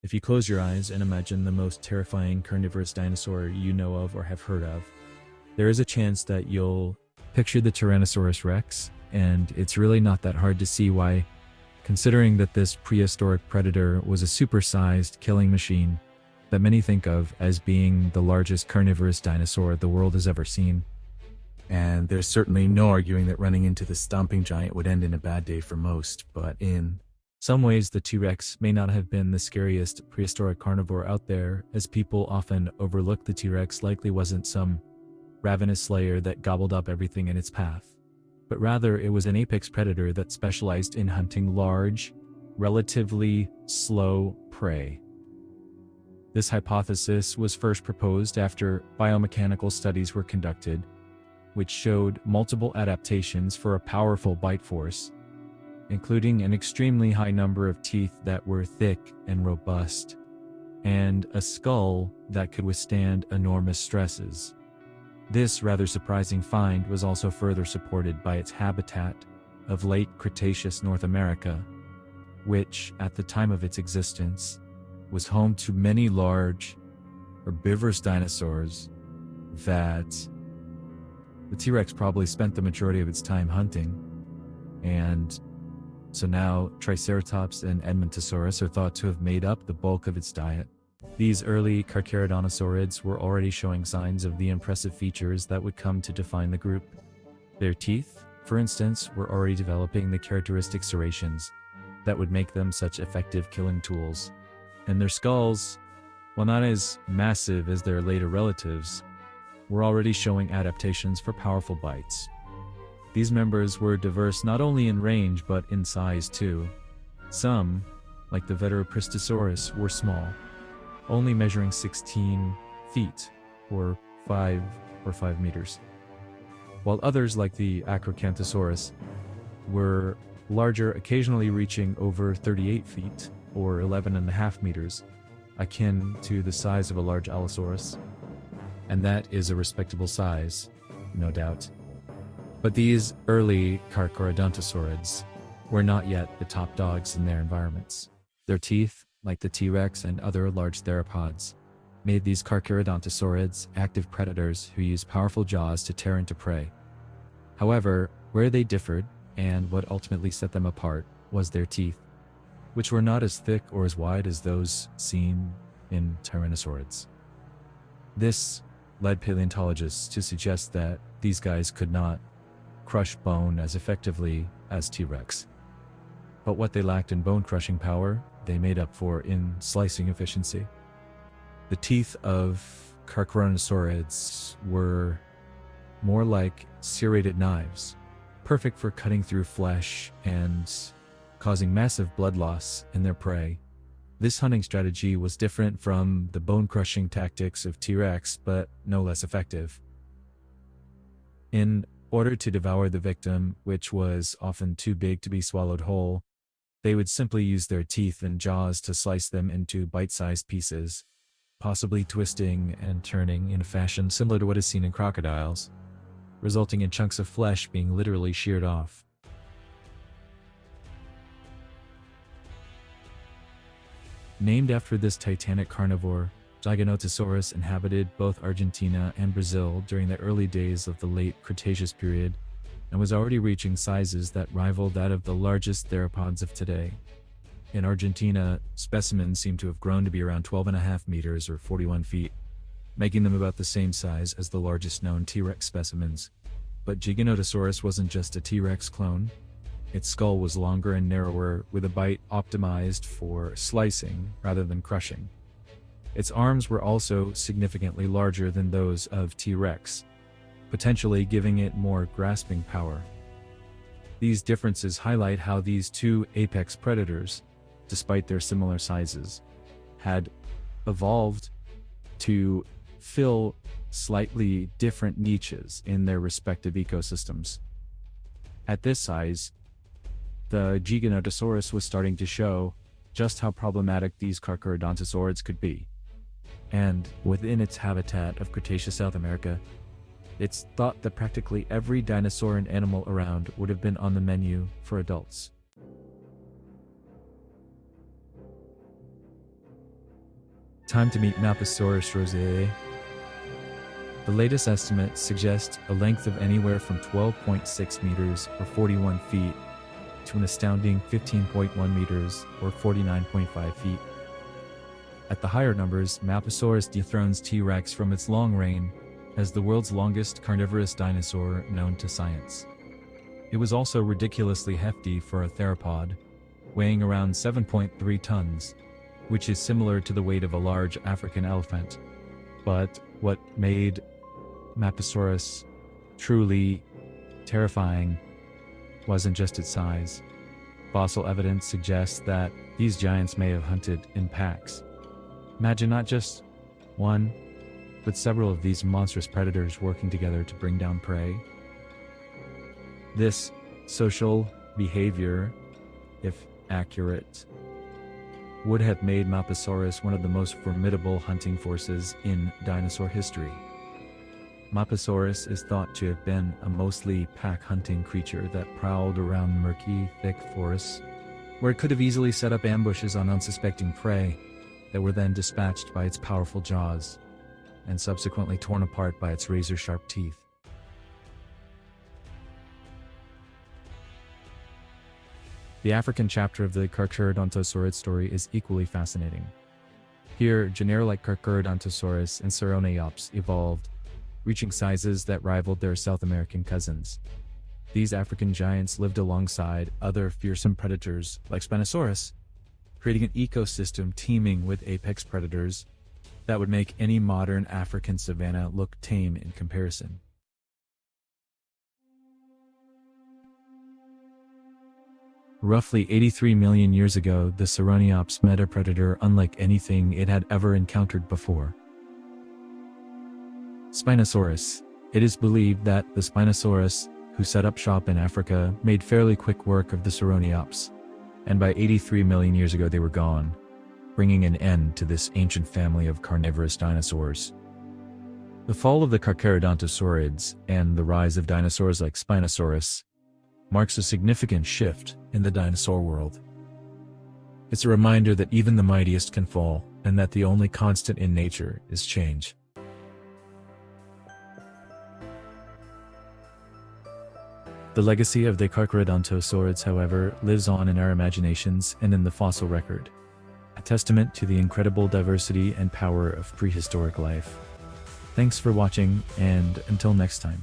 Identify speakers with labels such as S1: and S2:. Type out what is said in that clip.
S1: If you close your eyes and imagine the most terrifying carnivorous dinosaur you know of or have heard of, there is a chance that you'll picture the Tyrannosaurus Rex, and it's really not that hard to see why, considering that this prehistoric predator was a supersized killing machine that many think of as being the largest carnivorous dinosaur the world has ever seen. And there's certainly no arguing that running into the stomping giant would end in a bad day for most, but in some ways the T-Rex may not have been the scariest prehistoric carnivore out there, as people often overlook the T-Rex likely wasn't some ravenous slayer that gobbled up everything in its path, but rather it was an apex predator that specialized in hunting large, relatively slow prey. This hypothesis was first proposed after biomechanical studies were conducted, which showed multiple adaptations for a powerful bite force, including an extremely high number of teeth that were thick and robust, and a skull that could withstand enormous stresses. This rather surprising find was also further supported by its habitat of late Cretaceous North America, which, at the time of its existence, was home to many large, herbivorous dinosaurs that the T-Rex probably spent the majority of its time hunting. And so now Triceratops and Edmontosaurus are thought to have made up the bulk of its diet. These early Carcharodontosaurids were already showing signs of the impressive features that would come to define the group. Their teeth, for instance, were already developing the characteristic serrations that would make them such effective killing tools. And their skulls, while not as massive as their later relatives, were already showing adaptations for powerful bites. These members were diverse not only in range but in size too. Some, like the Prehistoric, were small, only measuring 16 feet or 5 meters, while others like the Acrocanthosaurus were larger, occasionally reaching over 38 feet or 11.5 meters, akin to the size of a large Allosaurus. And that is a respectable size, no doubt. But these early Carcharodontosaurids were not yet the top dogs in their environments. Their teeth, like the T-Rex and other large theropods, made these Carcharodontosaurids active predators who used powerful jaws to tear into prey. However, where they differed, and what ultimately set them apart, was their teeth, which were not as thick or as wide as those seen in Tyrannosaurids. This led paleontologists to suggest that these guys could not crush bone as effectively as T-Rex. But what they lacked in bone-crushing power, they made up for in slicing efficiency. The teeth of Carcharodontosaurids were more like serrated knives, perfect for cutting through flesh and causing massive blood loss in their prey. This hunting strategy was different from the bone-crushing tactics of T-Rex, but no less effective. In order to devour the victim, which was often too big to be swallowed whole, they would simply use their teeth and jaws to slice them into bite-sized pieces, possibly twisting and turning in a fashion similar to what is seen in crocodiles, resulting in chunks of flesh being literally sheared off. Named after this titanic carnivore, Giganotosaurus inhabited both Argentina and Brazil during the early days of the late Cretaceous period, and was already reaching sizes that rivaled that of the largest theropods of today. In Argentina, specimens seem to have grown to be around 12.5 meters or 41 feet, making them about the same size as the largest known T-Rex specimens. But Giganotosaurus wasn't just a T-Rex clone. Its skull was longer and narrower, with a bite optimized for slicing rather than crushing. Its arms were also significantly larger than those of T-Rex, potentially giving it more grasping power. These differences highlight how these two apex predators, despite their similar sizes, had evolved to fill slightly different niches in their respective ecosystems. At this size, the Giganotosaurus was starting to show just how problematic these Carcharodontosaurids could be. And within its habitat of Cretaceous South America, it's thought that practically every dinosaur and animal around would have been on the menu for adults. Time to meet Maposaurus rosea. The latest estimates suggest a length of anywhere from 12.6 meters or 41 feet to an astounding 15.1 meters or 49.5 feet. At the higher numbers, Maposaurus dethrones T-Rex from its long reign as the world's longest carnivorous dinosaur known to science. It was also ridiculously hefty for a theropod, weighing around 7.3 tons, which is similar to the weight of a large African elephant. But what made Maposaurus truly terrifying wasn't just its size. Fossil evidence suggests that these giants may have hunted in packs. Imagine not just one, but several of these monstrous predators working together to bring down prey. This social behavior, if accurate, would have made Maposaurus one of the most formidable hunting forces in dinosaur history. Maposaurus is thought to have been a mostly pack-hunting creature that prowled around murky, thick forests, where it could have easily set up ambushes on unsuspecting prey that were then dispatched by its powerful jaws and subsequently torn apart by its razor-sharp teeth. The African chapter of the Carcharodontosaurus story is equally fascinating. Here, genera like Carcharodontosaurus and Saroniops evolved, reaching sizes that rivaled their South American cousins. These African giants lived alongside other fearsome predators like Spinosaurus, creating an ecosystem teeming with apex predators that would make any modern African savanna look tame in comparison. Roughly 83 million years ago, the Saroniops met a predator unlike anything it had ever encountered before. Spinosaurus. It is believed that the Spinosaurus, who set up shop in Africa, made fairly quick work of the Saroniops, and by 83 million years ago they were gone, bringing an end to this ancient family of carnivorous dinosaurs. The fall of the Carcharodontosaurids and the rise of dinosaurs like Spinosaurus marks a significant shift in the dinosaur world. It's a reminder that even the mightiest can fall, and that the only constant in nature is change. The legacy of the Carcharodontosaurids, however, lives on in our imaginations and in the fossil record, a testament to the incredible diversity and power of prehistoric life. Thanks for watching, and until next time.